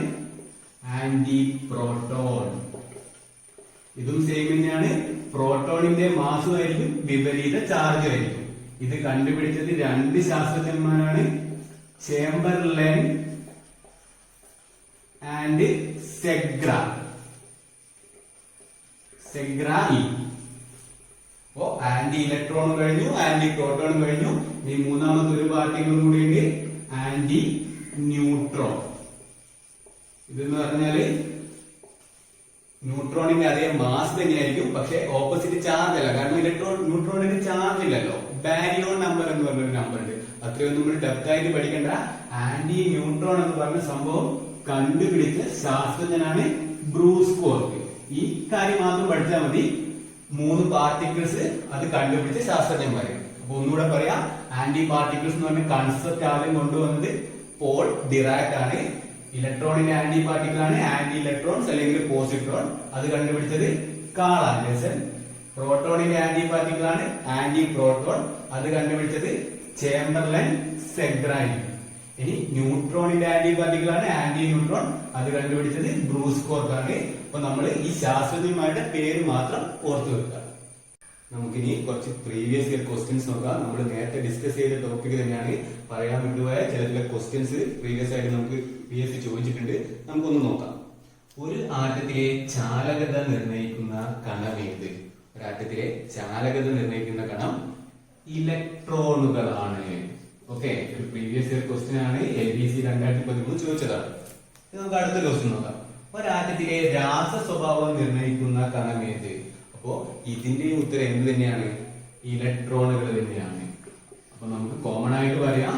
ആന്റി പ്രോട്ടോൺ. ഇതും സെയിം തന്നെയാണ്. പ്രോട്ടോണിന്റെ മാസും ആയിരിക്കും, വിപരീത ചാർജ് ആയിരിക്കും. ഇത് കണ്ടുപിടിച്ചത് രണ്ട് ശാസ്ത്രജ്ഞന്മാരാണ്, ചേംബർലൈൻ ആൻഡ് സെഗ്രായി. അപ്പോ ആന്റി ഇലക്ട്രോണും കഴിഞ്ഞു, ആന്റി പ്രോട്ടോണും കഴിഞ്ഞു. ഇനി മൂന്നാമത്തെ ഒരു പാർട്ടിക്കിളും കൂടിയുണ്ട്, ആന്റി ന്യൂട്രോൺ. ഇതെന്ന് പറഞ്ഞാല് ന്യൂട്രോണിന്റെ അതേ മാസ് തന്നെയായിരിക്കും, പക്ഷെ ഓപ്പോസിറ്റ് ചാർജ് അല്ല. കാരണം ന്യൂട്രോണിന് ചാർജ് ഇല്ലല്ലോ. ബാരിയോൺ നമ്പർ എന്ന് പറഞ്ഞൊരു നമ്പർ ഉണ്ട്. അത്രയൊന്നും നമ്മൾ ഡെപ്ത് ആയിട്ട് പഠിക്കേണ്ട. ആന്റി ന്യൂട്രോൺ എന്ന് പറഞ്ഞ സംഭവം കണ്ടുപിടിച്ച ശാസ്ത്രജ്ഞനാണ് ബ്രൂസ് കോർക്ക്. ഈ കാര്യം മാത്രം പഠിച്ചാൽ മതി. 3 പാർട്ടിക്കിൾസ് അത് കണ്ടുപിടിച്ച ശാസ്ത്രജ്ഞന്മാര്. അപ്പൊ ഒന്നുകൂടെ പറയാം, ആന്റി പാർട്ടിക്കിൾസ് എന്ന് പറഞ്ഞ കൺസെപ്റ്റ് ആദ്യം കൊണ്ടുവന്നത് പോൾ ഡിറാക് ആണ്. ഇലക്ട്രോണിന്റെ ആന്റി പാർട്ടിക്കിൾ ആണ് ആന്റി ഇലക്ട്രോൺസ് അല്ലെങ്കിൽ പോസിട്രോൺ. അത് കണ്ടുപിടിച്ചത് കാൾ ആൻഡേഴ്സൺ. പ്രോട്ടോണിന്റെ ആന്റി പാർട്ടിക്കിൾ ആണ് ആന്റി പ്രോട്ടോൺ. അത് കണ്ടുപിടിച്ചത് ചേംബർലൈൻ സെഗ്രാനി. ഇനി ന്യൂട്രോണിന്റെ ആന്റി പാർട്ടിക്കിൾ ആണ് ആന്റി ന്യൂട്രോൺ. അത് കണ്ടുപിടിച്ചത് ബ്രൂസ് കോർക്ക് ആണ്. അപ്പൊ നമ്മൾ ഈ ശാസ്ത്രജ്ഞന്മാരുടെ പേര് മാത്രം ഓർത്തു വെക്കുക. നമുക്കിനി കുറച്ച് പ്രീവിയസ് ഇയർ ക്വസ്റ്റ്യൻസ് നോക്കാം. നമ്മൾ നേരത്തെ ഡിസ്കസ് ചെയ്ത ടോപ്പിക് തന്നെയാണ്. പറയാൻ വിട്ടുപോയ ചില ക്വസ്റ്റ്യൻസ് പ്രീവിയസ് ആയിട്ട് നമുക്ക് PSC ചോദിച്ചിട്ടുണ്ട്. നമുക്കൊന്ന് നോക്കാം. ഒരു ആറ്റത്തിലെ ചാലകത നിർണ്ണയിക്കുന്ന കണം ഏത്? ഒരു ആറ്റത്തിലെ ചാലകത നിർണ്ണയിക്കുന്ന കണം ഇലക്ട്രോണുകളാണ്. ഓക്കെ, ഒരു പ്രീവിയസ് ഇയർ ക്വസ്റ്റ്യൻ ആണ്. LBC 2013 ചോദിച്ചതാണ്. നമുക്ക് അടുത്ത ക്വസ്റ്റ്യൻ നോക്കാം. ഒരാറ്റത്തിലെ രാസ സ്വഭാവം നിർണ്ണയിക്കുന്ന കണം ഏത്? അപ്പോ ഇതിന്റെ ഉത്തരം എന്ത് തന്നെയാണ്? ഇലക്ട്രോണുകൾ തന്നെയാണ്. അപ്പൊ നമുക്ക് കോമൺ ആയിട്ട് പറയാം,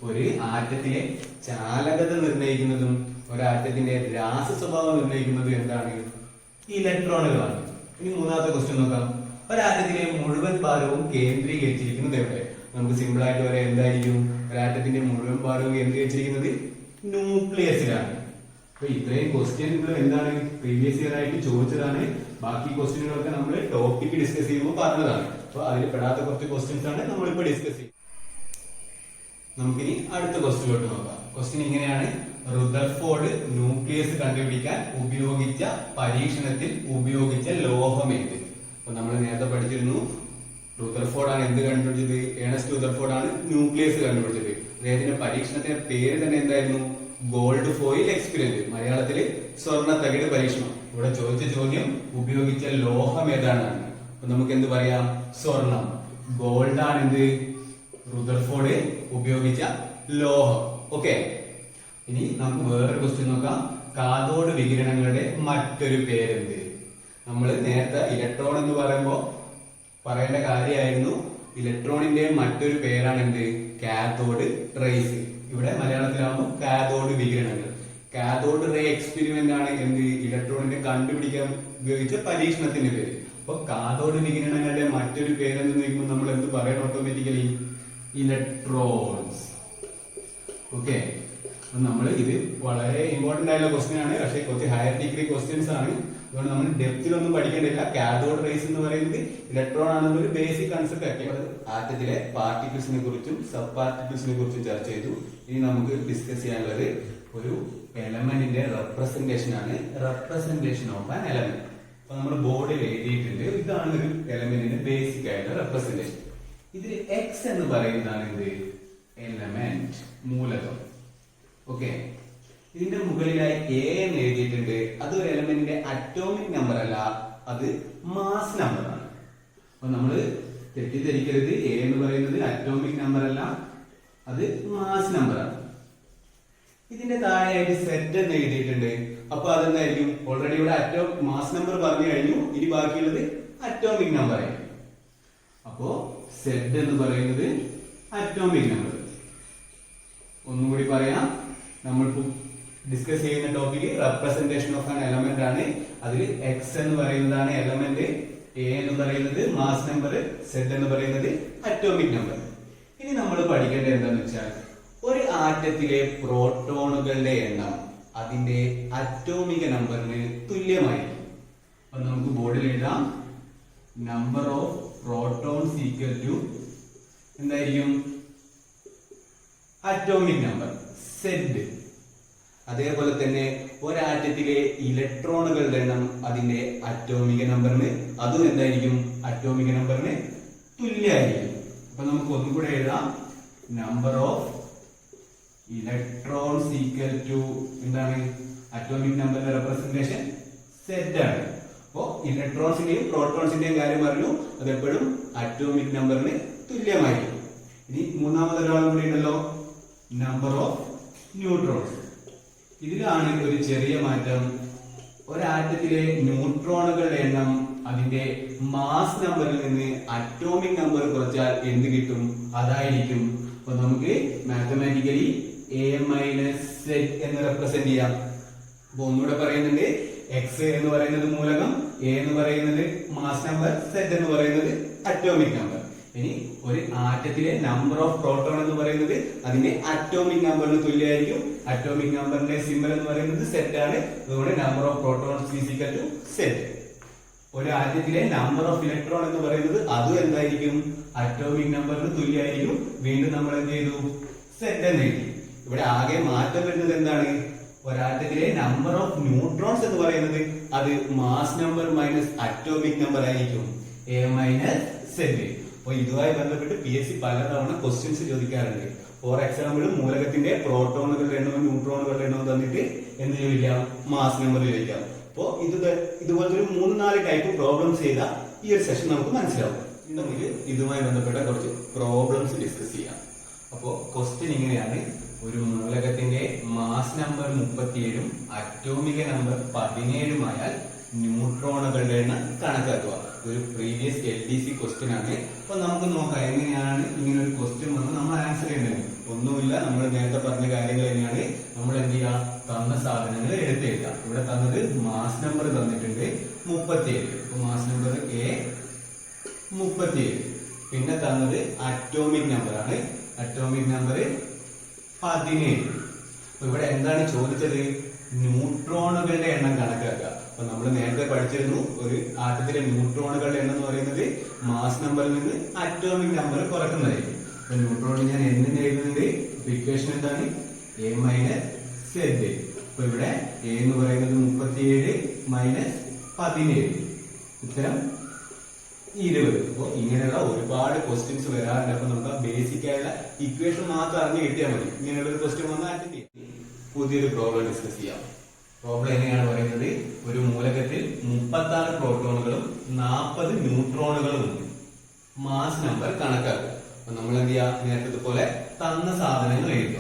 ഒരു ആറ്റത്തിലെ ചാലകത നിർണ്ണയിക്കുന്നതും ഒരാറ്റത്തിന്റെ രാസ സ്വഭാവം നിർണ്ണയിക്കുന്നതും എന്താണ്? ഇലക്ട്രോണുകളാണ്. ഇനി മൂന്നാമത്തെ ക്വസ്റ്റ്യൻ നോക്കാം. ഒരാറ്റത്തിലെ മുഴുവൻ ഭാരവും കേന്ദ്രീകരിച്ചിരിക്കുന്നത് എവിടെ? നമുക്ക് സിമ്പിൾ ആയിട്ട് പറയാം, എന്തായിരിക്കും? ഒരാറ്റത്തിന്റെ മുഴുവൻ ഭാരവും കേന്ദ്രീകരിച്ചിരിക്കുന്നത് ന്യൂക്ലിയസിലാണ്. അപ്പൊ ഇത്രയും ക്വസ്റ്റ്യനുകൾ എന്താണ്? പ്രീവിയസ് ഇയർ ആയിട്ട് ചോദിച്ചതാണ്. ബാക്കി ക്വസ്റ്റ്യനുകളൊക്കെ നമ്മൾ ടോപ്പിക് ഡിസ്കസ് ചെയ്യുമ്പോൾ പറഞ്ഞതാണ്. അപ്പൊ അതിൽ പെടാത്ത കുറച്ച് ക്വസ്റ്റ്യൻസ് ആണ് നമ്മളിപ്പോ ഡിസ്കസ് ചെയ്യുന്നത്. നമുക്കിനി അടുത്ത ക്വസ്റ്റ്യനിലോട്ട് നോക്കാം. ക്വസ്റ്റ്യൻ ഇങ്ങനെയാണ്: റുദർഫോർഡ് ന്യൂക്ലിയസ് കണ്ടുപിടിക്കാൻ ഉപയോഗിച്ച പരീക്ഷണത്തിൽ ഉപയോഗിച്ച ലോഹം ഏത്? അപ്പൊ നമ്മൾ നേരത്തെ പഠിച്ചിരുന്നു, റുദർഫോർഡ് ആണ് എന്ത് കണ്ടുപിടിച്ചത്? ഏണസ്റ്റ് റുദർഫോർഡ് ആണ് ന്യൂക്ലിയസ് കണ്ടുപിടിച്ചത്. അദ്ദേഹത്തിന്റെ പരീക്ഷണത്തിന്റെ പേര് തന്നെ എന്തായിരുന്നു? Gold foil experiment. മലയാളത്തില് സ്വർണ്ണ തകിട് പരീക്ഷണം. ഇവിടെ ചോദിച്ച ചോദ്യം ഉപയോഗിച്ച ലോഹം ഏതാണ്? അപ്പൊ നമുക്ക് എന്ത് പറയാം? സ്വർണം. ഗോൾഡ് ആണ് എന്ത്? റുദർഫോർഡ് ഉപയോഗിച്ച ലോഹം. ഓക്കെ, ഇനി നമുക്ക് വേറൊരു ക്വസ്റ്റ്യൻ നോക്കാം. കാഥോഡ് വികിരണങ്ങളുടെ മറ്റൊരു പേരെന്ത്? നമ്മൾ നേരത്തെ ഇലക്ട്രോൺ എന്ന് പറയുമ്പോൾ പറയേണ്ട കാര്യമായിരുന്നു. ഇലക്ട്രോണിന്റെ മറ്റൊരു പേരാണ് എന്ത്? Cathode rays. ഇവിടെ മലയാളത്തിലാവുമ്പോൾ കാഥോഡ് വികിരണങ്ങൾ. കാഥോഡ് റേ എക്സ്പെരിമെന്റ് ആണ് എന്ത്? ഇലക്ട്രോണിനെ കണ്ടുപിടിക്കാൻ ഉപയോഗിച്ച പരീക്ഷണത്തിന്റെ പേര്. അപ്പൊ കാഥോഡ് വികിരണങ്ങളുടെ മറ്റൊരു പേരെന്ന് ചോദിക്കുമ്പോൾ നമ്മൾ എന്ത് പറയണം? Automatically electrons. ഓക്കെ, നമ്മൾ ഇത് വളരെ ഇമ്പോർട്ടന്റ് ആയിട്ടുള്ള ക്വസ്റ്റ്യൻ ആണ്. പക്ഷേ കുറച്ച് ഹയർ ഡിഗ്രി ക്വസ്റ്റ്യൻസ് ആണ്. അതുകൊണ്ട് നമ്മൾ ഡെപ്തിലൊന്നും പഠിക്കേണ്ടില്ല. കാഥോഡ് റേസ് എന്ന് പറയുന്നത് ഇലക്ട്രോൺ ആണെന്ന ഒരു ബേസിക് കൺസെപ്റ്റ് ഒക്കെ. ആറ്റത്തിലെ പാർട്ടിക്കിൾസിനെ കുറിച്ചും സബ് പാർട്ടിക്കിൾസിനെ കുറിച്ചും ചർച്ച ചെയ്തു. ഇനി നമുക്ക് ഡിസ്കസ് ചെയ്യാനുള്ളത് ഒരു എലമെന്റിന്റെ റെപ്രസെന്റേഷൻ ആണ്. Representation of an element. അപ്പൊ നമ്മൾ ബോർഡിൽ എഴുതിയിട്ടുണ്ട്, ഇതാണ് ഒരു എലമെന്റിന്റെ ബേസിക് ആയിട്ടുള്ള റെപ്രസെന്റേഷൻ. ഇതിൽ എക്സ് എന്ന് പറയുന്നതാണ് എന്ത്? എലമെന്റ്, മൂലകം. ഓക്കെ, ഇതിന്റെ മുകളിലായി എ എന്ന് എഴുതിയിട്ടുണ്ട്. അത് ഒരു എലമെന്റിന്റെ അറ്റോമിക് നമ്പർ അല്ല, അത് മാസ് നമ്പർ ആണ്. അപ്പൊ നമ്മള് തെറ്റിദ്ധരിക്കരുത്, എ എന്ന് പറയുന്നത് അറ്റോമിക് നമ്പർ അല്ല, അത് മാസ് നമ്പർ ആണ്. ഇതിന്റെ താഴെയായിട്ട് സെറ്റ് എന്ന് എഴുതിയിട്ടുണ്ട്. അപ്പൊ അതെന്തായിരിക്കും? ഓൾറെഡി ഇവിടെ മാസ് നമ്പർ പറഞ്ഞു കഴിഞ്ഞു. ഇനി ബാക്കിയുള്ളത് അറ്റോമിക് നമ്പർ ആയിരിക്കും. അപ്പോ സെറ്റ് എന്ന് പറയുന്നത് അറ്റോമിക് നമ്പർ. ഒന്നുകൂടി പറയാം, നമ്മൾ ഡിസ്കസ് ചെയ്യുന്ന topic representation of an element ആണ്. അതിൽ എക്സ് എന്ന് പറയുന്നതാണ് എലമെന്റ്, എ എന്ന് പറയുന്നത് മാസ് നമ്പർ, സെഡ് എന്ന് പറയുന്നത് അറ്റോമിക് നമ്പർ. ഇനി നമ്മൾ പഠിക്കേണ്ടത് എന്താണെന്ന് വെച്ചാൽ, ഒരു ആറ്റത്തിലെ പ്രോട്ടോണുകളുടെ എണ്ണം അതിന്റെ അറ്റോമിക നമ്പറിന് തുല്യമായിരിക്കും. അപ്പൊ നമുക്ക് ബോർഡിൽ എഴുതാം, number of protons equal to എന്തായിരിക്കും? Atomic number, Z. അതേപോലെ തന്നെ ഒരാറ്റത്തിലെ ഇലക്ട്രോണുകളുടെ എണ്ണം അതിന്റെ അറ്റോമിക നമ്പറിന്, അതും എന്തായിരിക്കും? അറ്റോമിക നമ്പറിന് തുല്യമായിരിക്കും. അപ്പൊ നമുക്ക് ഒന്നും കൂടെ എഴുതാം, number of electrons equal to എന്താണ്? അറ്റോമിക് നമ്പറിന്റെ റെപ്രസെന്റേഷൻ സെഡ് ആണ്. അപ്പോ ഇലക്ട്രോൺസിന്റെയും പ്രോട്ടോൺസിന്റെയും കാര്യം പറഞ്ഞു, അതെപ്പോഴും അറ്റോമിക് നമ്പറിന് തുല്യമായിരിക്കും. ഇനി മൂന്നാമതൊരാളും കൂടി ഉണ്ടല്ലോ, നമ്പർ ഓഫ് ന്യൂട്രോൺസ്. ഇതിലാണ് ഒരു ചെറിയ മാറ്റം. ഒരാറ്റത്തിലെ ന്യൂട്രോണുകളുടെ എണ്ണം അതിന്റെ മാസ് നമ്പറിൽ നിന്ന് അറ്റോമിക് നമ്പർ കുറച്ചാൽ എന്ത് കിട്ടും? അതായിരിക്കും. അപ്പൊ നമുക്ക് മാത്തമാറ്റിക്കലി എ മൈനസ് സെഡ് എന്ന് റെപ്രസെന്റ് ചെയ്യാം. അപ്പൊ ഒന്നുകൂടെ പറയുന്നുണ്ട്, എക്സ് എന്ന് പറയുന്നത് മൂലകം, എ എന്ന് പറയുന്നത് മാസ് നമ്പർ, സെഡ് എന്ന് പറയുന്നത് അറ്റോമിക് നമ്പർ. ഇനി ഒരു ആറ്റത്തിലെ നമ്പർ ഓഫ് പ്രോട്ടോൺ എന്ന് പറയുന്നത് അതിന്റെ അറ്റോമിക് നമ്പറിന് തുല്യമായിരിക്കും. അറ്റോമിക് നമ്പറിന്റെ സിമ്പൽ എന്ന് പറയുന്നത് സെറ്റ് ആണ്. അതുകൊണ്ട് number of protons is equal to Z. ഒരു ആറ്റത്തിലെ നമ്പർ ഓഫ് ഇലക്ട്രോൺ എന്ന് പറയുന്നത് അതും എന്തായിരിക്കും? അറ്റോമിക് നമ്പറിന് തുല്യമായിരിക്കും. വീണ്ടും നമ്മൾ എന്ത് ചെയ്തു? സെറ്റ് എന്ന് എഴുതി. ഇവിടെ ആകെ മാറ്റം വരുന്നത് എന്താണ്? ഒരാറ്റത്തിലെ നമ്പർ ഓഫ് ന്യൂട്രോൺസ് എന്ന് പറയുന്നത് അത് mass number minus atomic number ആയിരിക്കും, എ മൈനസ് സെഡ്. അപ്പൊ ഇതുമായി ബന്ധപ്പെട്ട് PSC പലതവണ ക്വസ്റ്റ്യൻസ് ചോദിക്കാറുണ്ട്. ഫോർ എക്സാമ്പിൾ, മൂലകത്തിന്റെ പ്രോട്ടോണുകളുടെ എണ്ണവും ന്യൂട്രോണുകളുടെ എണ്ണവും തന്നിട്ട് എന്ത് ചോദിക്കാം? മാസ് നമ്പർ ചോദിക്കാം. അപ്പോ ഇതുപോലത്തെ ഒരു 3-4 ടൈപ്പ് പ്രോബ്ലംസ് ചെയ്താൽ ഈ ഒരു സെഷൻ നമുക്ക് മനസ്സിലാവും. ഇനി നമുക്ക് ഇതുമായി ബന്ധപ്പെട്ട കുറച്ച് പ്രോബ്ലംസ് ഡിസ്കസ് ചെയ്യാം. അപ്പോ ക്വസ്റ്റ്യൻ ഇങ്ങനെയാണ്: ഒരു മൂലകത്തിന്റെ മാസ് നമ്പർ 37ഉം അറ്റോമിക നമ്പർ 17ഉം ആയാൽ ന്യൂട്രോണുകളുടെ എണ്ണം കണക്കാക്കുക. ഒരു പ്രീവിയസ് LDC ക്വസ്റ്റ്യൻ ആണ്. അപ്പൊ നമുക്ക് നോക്കാം എങ്ങനെയാണ് ഇങ്ങനെ ഒരു ക്വസ്റ്റ്യൻ വന്ന് നമ്മൾ ആൻസർ ചെയ്യേണ്ടത്. ഒന്നുമില്ല, നമ്മൾ നേരത്തെ പറഞ്ഞ കാര്യങ്ങൾ തന്നെയാണ്. നമ്മൾ എന്ത് ചെയ്യുക? തന്ന സാധനങ്ങൾ എടുത്തെഴുതുക. ഇവിടെ തന്നത് മാസ് നമ്പർ തന്നിട്ടുണ്ട് 37. അപ്പൊ മാസ് നമ്പർ A 37. പിന്നെ തന്നത് അറ്റോമിക് നമ്പർ ആണ്. Atomic number 17. അപ്പൊ ഇവിടെ എന്താണ് ചോദിച്ചത്? ന്യൂട്രോണുകളുടെ എണ്ണം കണക്കാക്കുക. അപ്പൊ നമ്മൾ നേരത്തെ പഠിച്ചിരുന്നു, ഒരു ആറ്റത്തിലെ ന്യൂട്രോണുകളുടെ എണ്ണം എന്ന് പറയുന്നത് മാസ് നമ്പറിൽ നിന്ന് അറ്റോമിക് നമ്പർ കുറക്കുന്നതായിരിക്കും. അപ്പൊ ന്യൂട്രോൺ ഞാൻ എന്തിന് എഴുതുന്നുണ്ട്? ഇക്വേഷൻ എന്താണ്? A minus Z. അപ്പൊ ഇവിടെ എ എന്ന് പറയുന്നത് 37 മൈനസ് 17, ഉത്തരം 20. അപ്പൊ ഇങ്ങനെയുള്ള ഒരുപാട് ക്വസ്റ്റ്യൻസ് വരാറുണ്ട്. അപ്പൊ നമുക്ക് ബേസിക് ആയുള്ള ഇക്വേഷൻ മാത്രം അറിഞ്ഞു കിട്ടിയാൽ മതി. ഇങ്ങനെയുള്ള ഒരു ക്വസ്റ്റ്യൻ വന്നാൽ അറ്റൻഡ് ചെയ്യാം. പുതിയൊരു പ്രോബ്ലം ഡിസ്കസ് ചെയ്യാം. പ്രോബ്ലം എങ്ങനെയാണ് പറയുന്നത്? ഒരു മൂലകത്തിൽ 36 പ്രോട്ടോണുകളും 40 ന്യൂട്രോണുകളും ഉണ്ട്. മാസ് നമ്പർ കണക്കാക്കുക. അപ്പൊ നമ്മൾ എന്ത് ചെയ്യാ? നേരത്തെ പോലെ തന്ന സാധനങ്ങൾ എഴുതുക.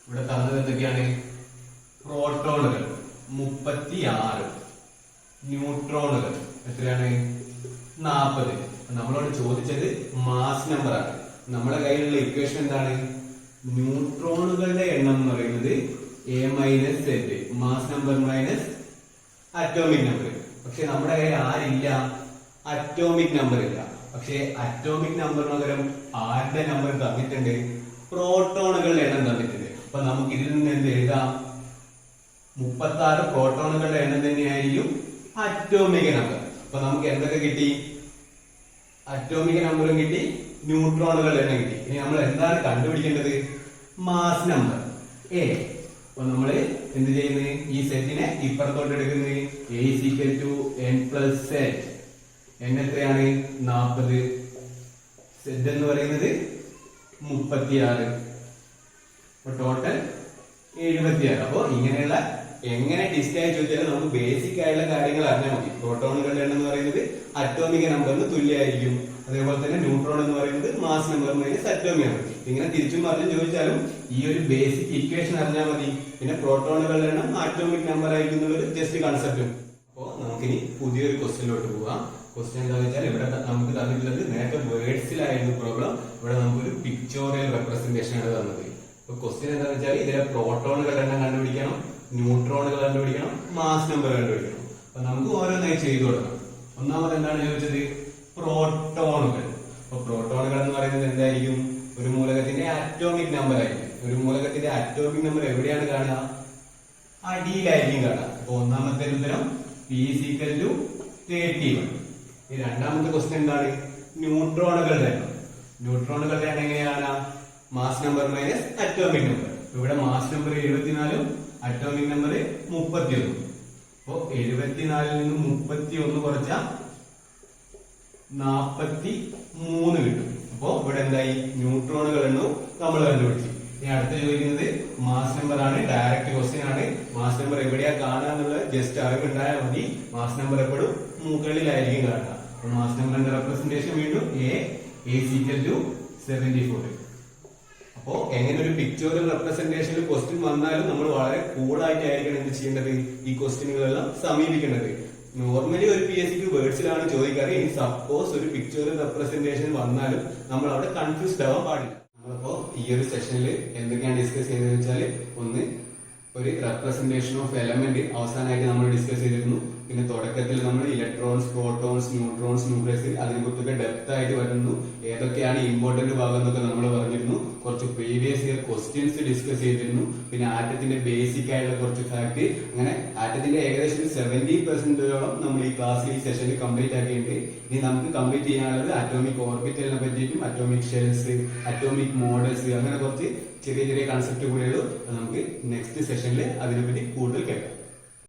ഇവിടെ തന്നത് എന്തൊക്കെയാണ്? പ്രോട്ടോണുകൾ 36, ന്യൂട്രോണുകൾ എത്രയാണ്? 40. നമ്മളോട് ചോദിച്ചത് മാസ് നമ്പർ ആണ്. നമ്മുടെ കയ്യിലുള്ള ഇക്വേഷൻ എന്താണ്? ന്യൂട്രോണുകളുടെ എണ്ണം എന്ന് പറയുന്നത് A minus Z, mass number minus atomic number. പക്ഷെ നമ്മുടെ കയ്യിൽ ആരില്ല? അറ്റോമിക് നമ്പർ ഇല്ല. പക്ഷെ അറ്റോമിക് നമ്പർ പകരം ആരുടെ നമ്പർ തന്നിട്ടുണ്ട്? പ്രോട്ടോണുകളുടെ എണ്ണം തന്നിട്ടുണ്ട്. അപ്പൊ നമുക്ക് ഇതിൽ നിന്ന് എന്ത് എഴുതാം? 36 പ്രോട്ടോണുകളുടെ എണ്ണം തന്നെയായിരിക്കും അറ്റോമിക നമ്പർ. അപ്പൊ നമുക്ക് എന്തൊക്കെ കിട്ടി? അറ്റോമിക നമ്പറും കിട്ടി, ന്യൂട്രോണുകളുടെ എണ്ണം കിട്ടി. ഇനി നമ്മൾ എന്താണ് കണ്ടുപിടിക്കേണ്ടത്? Mass number A. അപ്പൊ നമ്മള് എന്ത് ചെയ്യുന്നത്? ഈ സെറ്റിനെ ഇപ്പുറത്തോട്ട് എടുക്കുന്നത്. A is equal to n plus z. n എത്രയാണ്? 40. z എന്ന് പറയുന്നത് 36. അപ്പൊ ടോട്ടൽ 76. അപ്പൊ ഇങ്ങനെയുള്ള എങ്ങനെ ഡിസ്റ്റായി ചോദിച്ചാലും നമുക്ക് ബേസിക് ആയുള്ള കാര്യങ്ങൾ അറിഞ്ഞാൽ മതി. പ്രോട്ടോണുകളുടെ എണ്ണം എന്ന് പറയുന്നത് അറ്റോമിക നമ്പറിന് തുല്യമായിരിക്കും. അതേപോലെ തന്നെ ന്യൂട്രോൺ എന്ന് പറയുന്നത് mass number minus atomic number. ഇങ്ങനെ തിരിച്ചും മറിച്ചും ചോദിച്ചാലും ഈ ഒരു ബേസിക് ഇക്വേഷൻ അറിഞ്ഞാൽ മതി. പിന്നെ പ്രോട്ടോണുകളുടെ എണ്ണം അറ്റോമിക് നമ്പർ ആയിരിക്കും എന്നുള്ളൊരു ജസ്റ്റ് കൺസെപ്റ്റും. അപ്പോൾ നമുക്കിനി പുതിയൊരു ക്വസ്റ്റ്യനിലോട്ട് പോവാം. ക്വസ്റ്റ്യൻ എന്താണെന്ന് വെച്ചാൽ ഇവിടെ നമുക്ക് തന്നിട്ടുള്ളത് നേരത്തെ വേർഡ്സിലായിരുന്നു പ്രോബ്ലം. ഇവിടെ നമുക്കൊരു പിക്ചോറിയൽ റെപ്രസെന്റേഷൻ ആണ് തന്നത്. അപ്പൊ ക്വസ്റ്റ്യൻ എന്താണെന്ന് വെച്ചാൽ ഇതിലെ പ്രോട്ടോണുകളുടെ എണ്ണം കണ്ടുപിടിക്കണം, ന്യൂട്രോണുകൾ കണ്ടുപിടിക്കണം, മാസ് നമ്പർ കണ്ടുപിടിക്കണം. അപ്പൊ നമുക്ക് ഓരോന്നായി ചെയ്തു കൊടുക്കണം. ഒന്നാമത് എന്താണ് ചോദിച്ചത്? പ്രോട്ടോണുകൾ. അപ്പൊ പ്രോട്ടോണുകൾ എന്ന് പറയുന്നത് എന്തായിരിക്കും? ഒരു മൂലകത്തിന്റെ അറ്റോമിക് നമ്പർ ആയിരിക്കും. ഒരു മൂലകത്തിന്റെ അറ്റോമിക് നമ്പർ എവിടെയാണ് കാണുക? അടിയിലായിരിക്കും കാണുക. അപ്പൊ ഒന്നാമത്തെ ഉത്തരം P is equal to 31. ഈ രണ്ടാമത്തെ ക്വസ്റ്റ്യൻ എന്താണ്? ന്യൂട്രോണുകളുടെ എണ്ണം. ന്യൂട്രോണുകളുടെ എണ്ണം എങ്ങനെയാണ്? Mass number minus atomic number. ഇവിടെ മാസ് നമ്പർ 74ഉം അറ്റോമിക് നമ്പർ 31. അപ്പോ 74ൽ നിന്ന് 31 കുറച്ചാൽ 43 കിട്ടും. അപ്പോ ഇവിടെ എന്തായി? ന്യൂട്രോണുകൾ എണ്ണവും നമ്മൾ കണ്ടുപിടിച്ചു. ഇനി അടുത്ത ചോദിക്കുന്നത് മാസ് നമ്പർ ആണ്. ഡയറക്റ്റ് ക്വസ്റ്റ്യൻ ആണ്. മാസ് നമ്പർ എവിടെയാ കാണാന്നുള്ള ജസ്റ്റ് അറിവുണ്ടായാൽ മതി. മാസ് നമ്പർ എപ്പോഴും മുകളിലായിരിക്കും കാണുക. അപ്പൊ മാസ് നമ്പറിന്റെ റെപ്രസെന്റേഷൻ വീണ്ടും A is equal to 74. അപ്പോ എങ്ങനെ ഒരു പിക്ചോറിയൽ റെപ്രസെന്റേഷനിൽ ക്വസ്റ്റ്യൻ വന്നാലും നമ്മൾ വളരെ കൂളായിട്ടായിരിക്കണം എന്ത് ചെയ്യേണ്ടത്? ഈ ക്വസ്റ്റ്യനുകളെല്ലാം സമീപിക്കേണ്ടത്. നോർമലി ഒരു PSCക്ക് വേർഡ്സിലാണ് ചോദിക്കാറ്. ഇനി സപ്പോസ് ഒരു പിക്ചോറിയൽ റെപ്രസെന്റേഷൻ വന്നാലും നമ്മൾ അവിടെ കൺഫ്യൂസ്ഡ് ആവാൻ പാടില്ല. നമ്മളിപ്പോ ഈ ഒരു സെഷനിൽ എന്തൊക്കെയാണ് ഡിസ്കസ് ചെയ്യുന്നത് വെച്ചാൽ, ഒന്ന് ഒരു റെപ്രസെന്റേഷൻ ഓഫ് എലമെന്റ് അവസാനമായിട്ട് നമ്മൾ ഡിസ്കസ് ചെയ്തിരുന്നു. പിന്നെ തുടക്കത്തിൽ നമ്മൾ ഇലക്ട്രോൺസ്, പ്രോട്ടോൺസ്, ന്യൂട്രോൺസ്, ന്യൂക്ലിയസ് അതിനെ കുറിച്ചൊക്കെ ഡെപ്ത് ആയിട്ട് വരുന്നു. ഏതൊക്കെയാണ് ഇമ്പോർട്ടന്റ് ഭാഗം എന്നൊക്കെ നമ്മൾ പറഞ്ഞിരുന്നു. കുറച്ച് പ്രീവിയസ് ഇയർ ക്വസ്റ്റ്യൻസ് ഡിസ്കസ് ചെയ്തിരുന്നു. പിന്നെ ആറ്റത്തിന്റെ ബേസിക് ആയിട്ടുള്ള കുറച്ച് ഫാക്ട്, അങ്ങനെ ആറ്റത്തിന്റെ ഏകദേശം 70% നമ്മൾ ഈ ക്ലാസ്സിൽ ഈ സെഷനിൽ കംപ്ലീറ്റ് ആക്കിയിട്ടുണ്ട്. ഇനി നമുക്ക് കംപ്ലീറ്റ് ചെയ്യാനുള്ളത് അറ്റോമിക് ഓർബിറ്റലിനെ പറ്റിയിട്ടും അറ്റോമിക് ഷെൽസ്, അറ്റോമിക് മോഡൽസ്, അങ്ങനെ കുറച്ച് ചെറിയ ചെറിയ കൺസെപ്റ്റ് കൂടിയുള്ളൂ. നമുക്ക് നെക്സ്റ്റ് സെഷനിൽ അതിനെപ്പറ്റി കൂടുതൽ കേൾക്കാം.